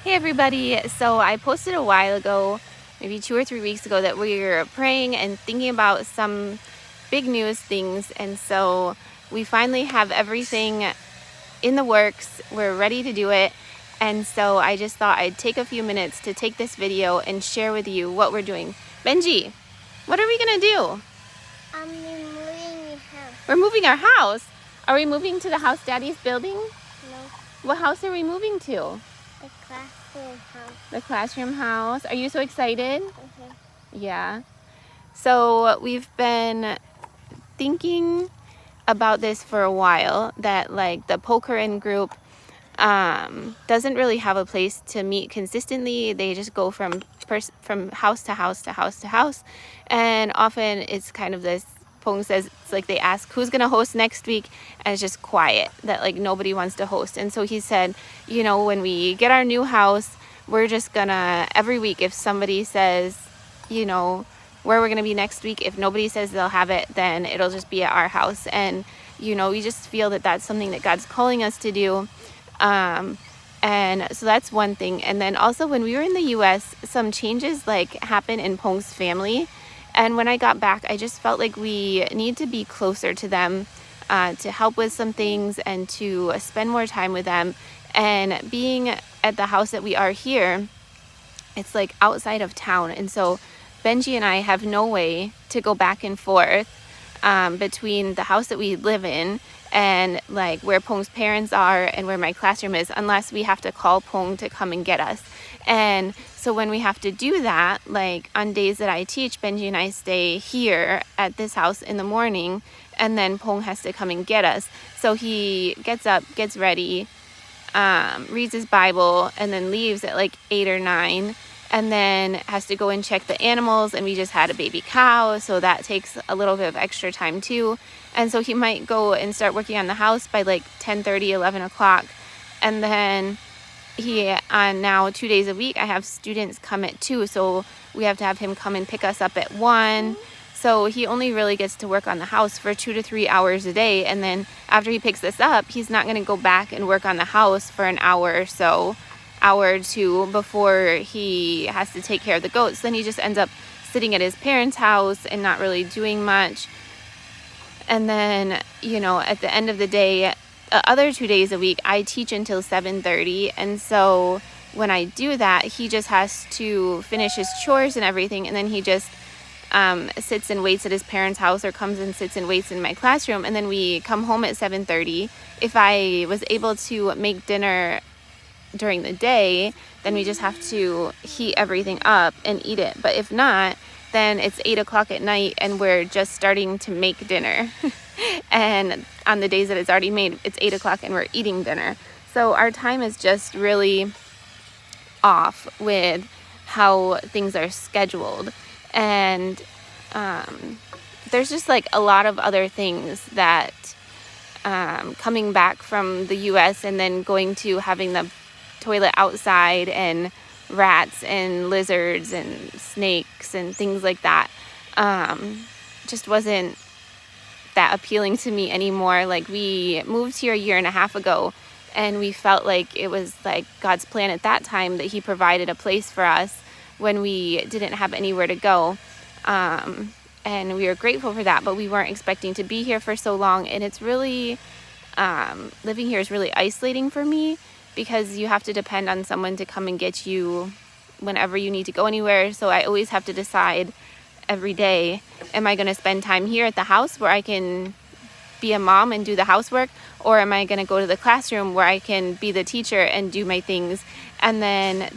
Hey everybody, so I posted a while ago, maybe 2 or 3 weeks ago, that we were praying and thinking about some big news things, and so we finally have everything in the works. We're ready to do it, and so I just thought I'd take a few minutes to take this video and share with you what we're doing. Benji, what are we gonna do? I'm moving the house. We're moving our house. Are we moving to the house Daddy's building? No, What house are we moving to? the classroom house. The classroom house. Are you so excited? Okay. Yeah. So we've been thinking about this for a while, that like the Pokerin group doesn't really have a place to meet consistently. They just go from house to house to house to house, and often it's kind of this. Pong says it's like they ask who's gonna host next week, and it's just quiet, that like nobody wants to host. And so he said, when we get our new house, we're just gonna every week, if somebody says, where we're gonna be next week, if nobody says they'll have it, then it'll just be at our house. And we just feel that that's something that God's calling us to do. And so that's one thing. And then also, when we were in the US, some changes like happen in Pong's family. And when I got back, I just felt like we need to be closer to them, to help with some things and to spend more time with them. And being at the house that we are here, it's like outside of town. And so Benji and I have no way to go back and forth between the house that we live in and like where Pong's parents are and where my classroom is, unless we have to call Pong to come and get us. And so when we have to do that, like on days that I teach, Benji and I stay here at this house in the morning, and then Pong has to come and get us. So he gets up, gets ready, reads his Bible, and then leaves at like 8 or 9, and then has to go and check the animals. And we just had a baby cow, so that takes a little bit of extra time too. And so he might go and start working on the house by like 10:30, 11 o'clock. And then on now 2 days a week, I have students come at 2, so we have to have him come and pick us up at 1. So he only really gets to work on the house for 2 to 3 hours a day. And then after he picks this up, he's not going to go back and work on the house for an hour or so, hour or two, before he has to take care of the goats. Then he just ends up sitting at his parents' house and not really doing much. And then, at the end of the day, other 2 days a week, I teach until 7:30. And so when I do that, he just has to finish his chores and everything. And then he just sits and waits at his parents' house, or comes and sits and waits in my classroom. And then we come home at 7:30. If I was able to make dinner during the day, then we just have to heat everything up and eat it. But if not, then it's 8 o'clock at night and we're just starting to make dinner. And on the days that it's already made, it's 8 o'clock and we're eating dinner. So our time is just really off with how things are scheduled. And there's just like a lot of other things that coming back from the US and then going to having the toilet outside, and rats and lizards and snakes and things like that, just wasn't that appealing to me anymore. Like, we moved here a year and a half ago, and we felt like it was like God's plan at that time that he provided a place for us when we didn't have anywhere to go. And we were grateful for that, but we weren't expecting to be here for so long. And it's really, living here is really isolating for me, because you have to depend on someone to come and get you whenever you need to go anywhere. So I always have to decide every day, am I going to spend time here at the house where I can be a mom and do the housework, or am I going to go to the classroom where I can be the teacher and do my things? And then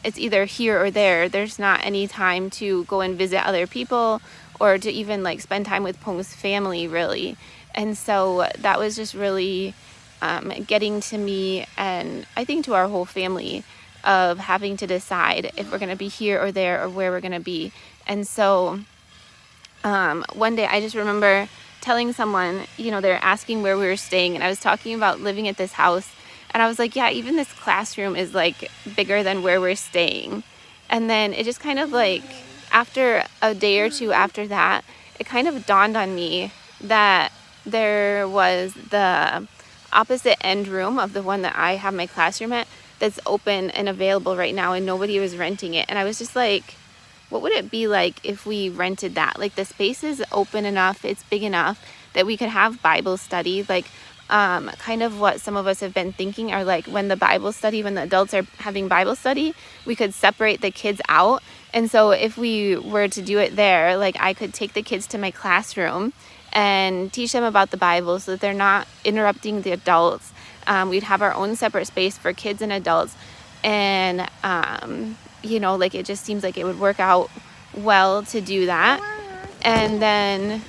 it's either here or there. There's not any time to go and visit other people, or to even like spend time with Pong's family, really. And so that was just really getting to me, and I think to our whole family, of having to decide if we're going to be here or there, or where we're going to be. And so one day I just remember telling someone, they're asking where we were staying, and I was talking about living at this house, and I was like, yeah, even this classroom is like bigger than where we're staying. And then it just kind of like, after a day or two after that, it kind of dawned on me that there was the opposite end room of the one that I have my classroom at that's open and available right now, and nobody was renting it. And I was just like, what would it be like if we rented that? Like, the space is open enough, it's big enough that we could have Bible study. Like, kind of what some of us have been thinking are like, when the adults are having Bible study, we could separate the kids out. And so if we were to do it there, like, I could take the kids to my classroom and teach them about the Bible so that they're not interrupting the adults. We'd have our own separate space for kids and adults. And, like, it just seems like it would work out well to do that. And then,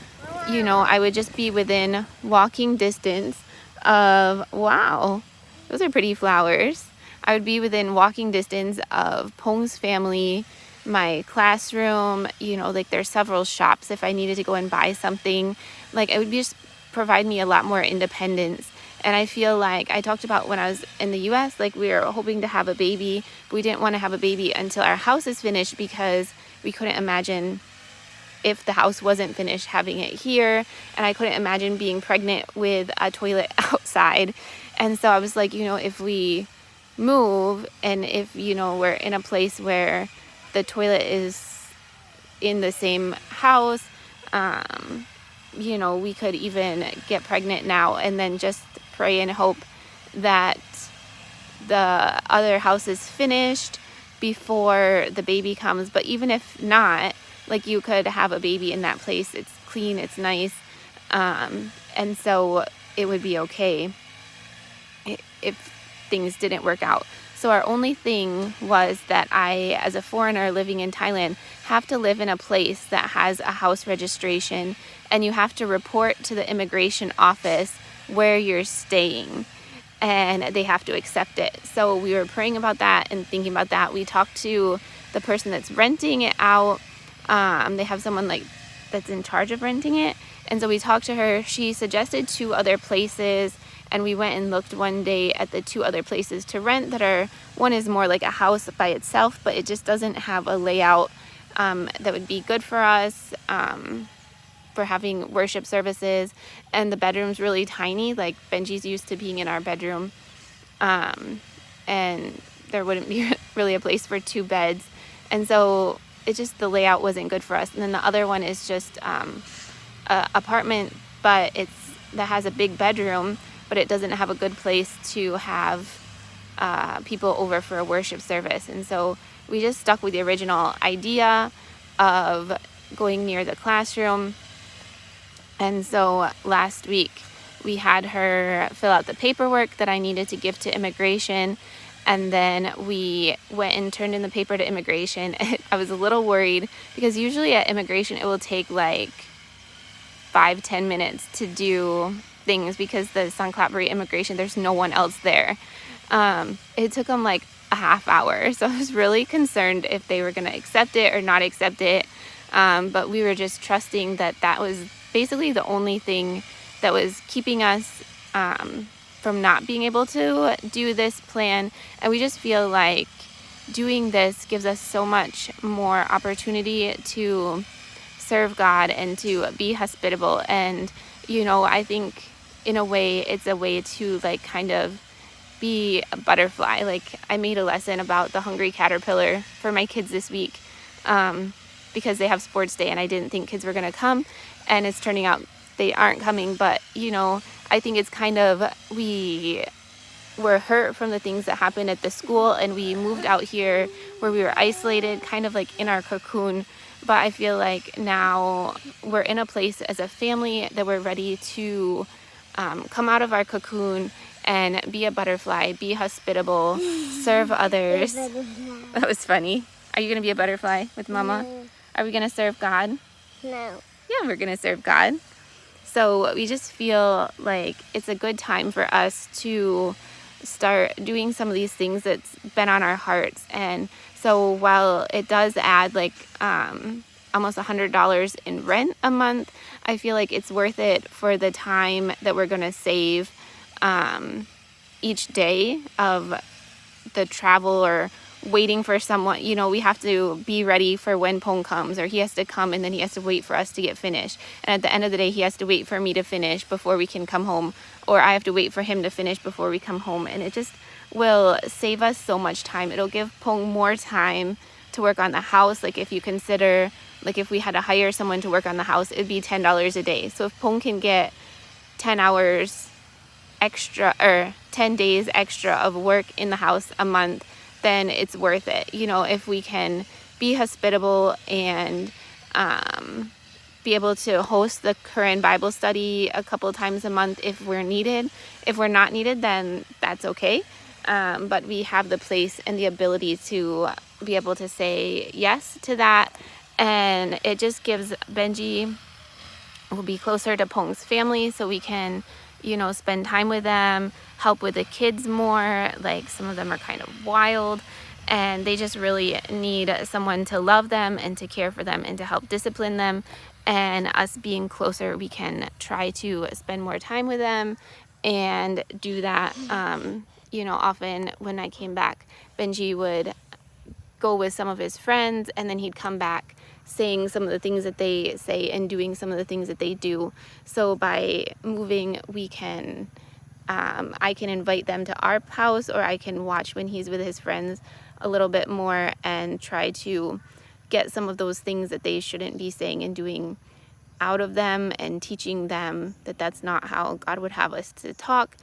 I would just be within walking distance of, wow, those are pretty flowers. I would be within walking distance of Pong's family, my classroom, like, there's several shops if I needed to go and buy something. Like, it would just provide me a lot more independence. And I feel like I talked about when I was in the US, like, we were hoping to have a baby, but we didn't want to have a baby until our house is finished, because we couldn't imagine, if the house wasn't finished, having it here. And I couldn't imagine being pregnant with a toilet outside. And so I was like, if we move, and if, we're in a place where the toilet is in the same house, we could even get pregnant now and then just pray and hope that the other house is finished before the baby comes. But even if not, like, you could have a baby in that place. It's clean, it's nice, and so it would be okay if things didn't work out. So our only thing was that I, as a foreigner living in Thailand, have to live in a place that has a house registration, and you have to report to the immigration office where you're staying, and they have to accept it. So we were praying about that and thinking about that. We talked to the person that's renting it out. They have someone that's in charge of renting it. And so we talked to her. She suggested 2 other places, and we went and looked one day at the 2 other places to rent one is more like a house by itself, but it just doesn't have a layout that would be good for us for having worship services. And the bedroom's really tiny. Like, Benji's used to being in our bedroom, and there wouldn't be really a place for 2 beds. And so the layout wasn't good for us. And then the other one is just a apartment, but that has a big bedroom, but it doesn't have a good place to have people over for a worship service. And so we just stuck with the original idea of going near the classroom. And so last week we had her fill out the paperwork that I needed to give to immigration. And then we went and turned in the paper to immigration. I was a little worried, because usually at immigration it will take like 5-10 minutes to do things, because the Songklatbury immigration, there's no one else there. It took them like a half hour. So I was really concerned if they were going to accept it or not accept it. But we were just trusting that was basically the only thing that was keeping us from not being able to do this plan. And we just feel like doing this gives us so much more opportunity to serve God and to be hospitable. And, I think in a way, it's a way to like kind of be a butterfly. Like, I made a lesson about the hungry caterpillar for my kids this week because they have sports day, and I didn't think kids were going to come, and it's turning out they aren't coming. But, I think it's kind of, we were hurt from the things that happened at the school, and we moved out here where we were isolated, kind of like in our cocoon. But I feel like now we're in a place as a family that we're ready to come out of our cocoon and be a butterfly, be hospitable, serve others. That was funny. Are you going to be a butterfly with Mama? No. Are we going to serve God? No. Yeah, we're going to serve God. So we just feel like it's a good time for us to start doing some of these things that's been on our hearts. And so while it does add like almost $100 in rent a month, I feel like it's worth it for the time that we're going to save each day of the travel or waiting for someone, we have to be ready for when Pong comes, or he has to come and then he has to wait for us to get finished. And at the end of the day, he has to wait for me to finish before we can come home, or I have to wait for him to finish before we come home. And it just will save us so much time. It'll give Pong more time to work on the house. Like if you consider, like if we had to hire someone to work on the house, it'd be $10 a day. So if Pong can get 10 hours extra, or 10 days extra of work in the house a month, then it's worth it. If we can be hospitable and be able to host the Korean Bible study a couple times a month if we're needed. If we're not needed, then that's okay. But we have the place and the ability to be able to say yes to that. And it just gives Benji, will be closer to Pong's family, so we can spend time with them, help with the kids more. Like some of them are kind of wild, and they just really need someone to love them and to care for them and to help discipline them. And us being closer, we can try to spend more time with them and do that. Often when I came back, Benji would go with some of his friends, and then he'd come back saying some of the things that they say and doing some of the things that they do. So by moving, we can, I can invite them to our house, or I can watch when he's with his friends a little bit more and try to get some of those things that they shouldn't be saying and doing out of them, and teaching them that that's not how God would have us to talk.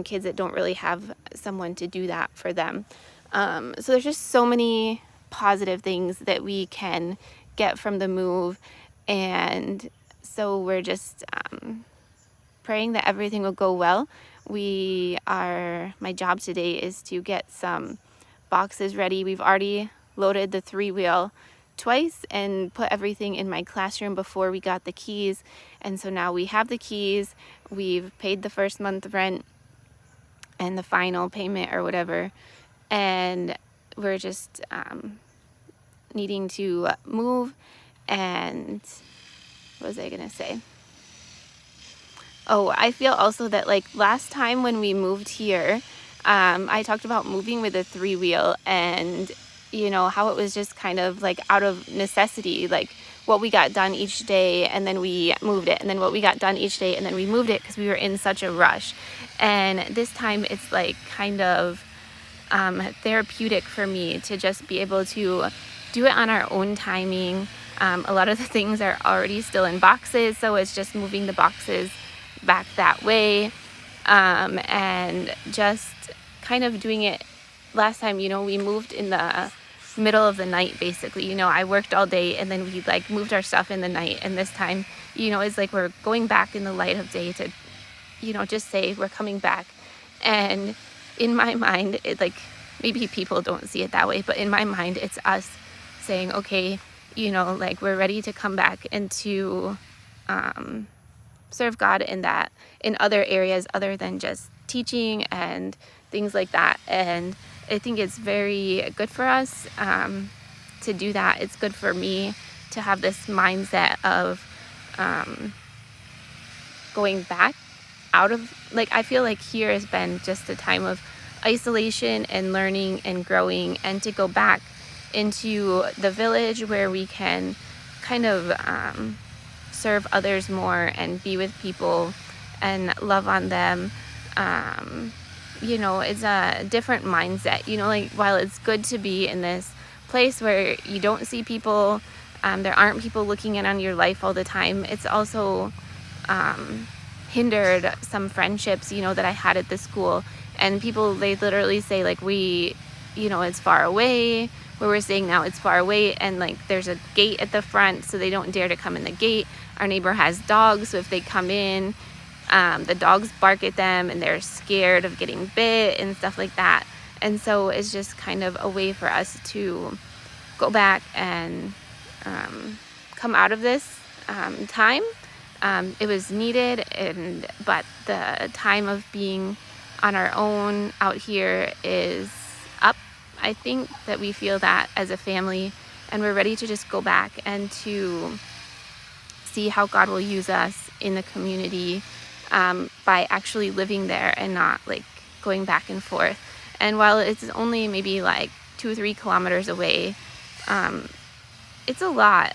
Kids that don't really have someone to do that for them. So there's just so many positive things that we can get from the move. And so we're just praying that everything will go well. My job today is to get some boxes ready. We've already loaded the 3-wheel twice and put everything in my classroom before we got the keys. And so now we have the keys. We've paid the first month rent and the final payment or whatever. And we're just needing to move. And what was I going to say? Oh, I feel also that like last time when we moved here, I talked about moving with a 3-wheel, and how it was just kind of like out of necessity, like what we got done each day and then we moved it, and then what we got done each day and then we moved it, because we were in such a rush. And this time it's like kind of therapeutic for me to just be able to do it on our own timing. A lot of the things are already still in boxes, so it's just moving the boxes back that way, and just kind of doing it. Last time, we moved in the middle of the night, basically. I worked all day and then we like moved our stuff in the night. And this time, it's like we're going back in the light of day to, just say we're coming back. And in my mind, it like, maybe people don't see it that way, but in my mind, it's us saying, okay, like we're ready to come back and to serve God in other areas other than just teaching and things like that. And I think it's very good for us to do that. It's good for me to have this mindset of going back out of, like, I feel like here has been just a time of isolation and learning and growing, and to go back into the village where we can kind of serve others more and be with people and love on them. It's a different mindset. Like while it's good to be in this place where you don't see people, there aren't people looking in on your life all the time, it's also hindered some friendships, that I had at the school. And people, they literally say like, it's far away, where we're staying now, it's far away, and like there's a gate at the front, so they don't dare to come in the gate. Our neighbor has dogs, so if they come in, the dogs bark at them and they're scared of getting bit and stuff like that. And so it's just kind of a way for us to go back and come out of this time. It was needed, but the time of being on our own out here is up. I think that we feel that as a family, and we're ready to just go back and to see how God will use us in the community by actually living there and not like going back and forth. And while it's only maybe like 2-3 kilometers away. It's a lot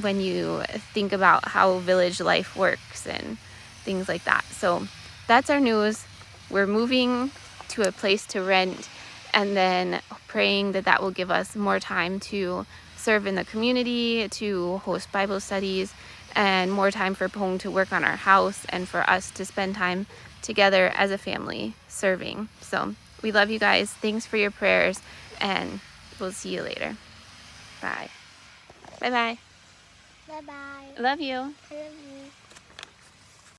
when you think about how village life works and things like that. So that's our news. We're moving to a place to rent, and then praying that that will give us more time to serve in the community, to host Bible studies, and more time for Pong to work on our house and for us to spend time together as a family serving. So we love you guys. Thanks for your prayers, and we'll see you later. Bye. Bye-bye. Bye bye. Love you. I love you.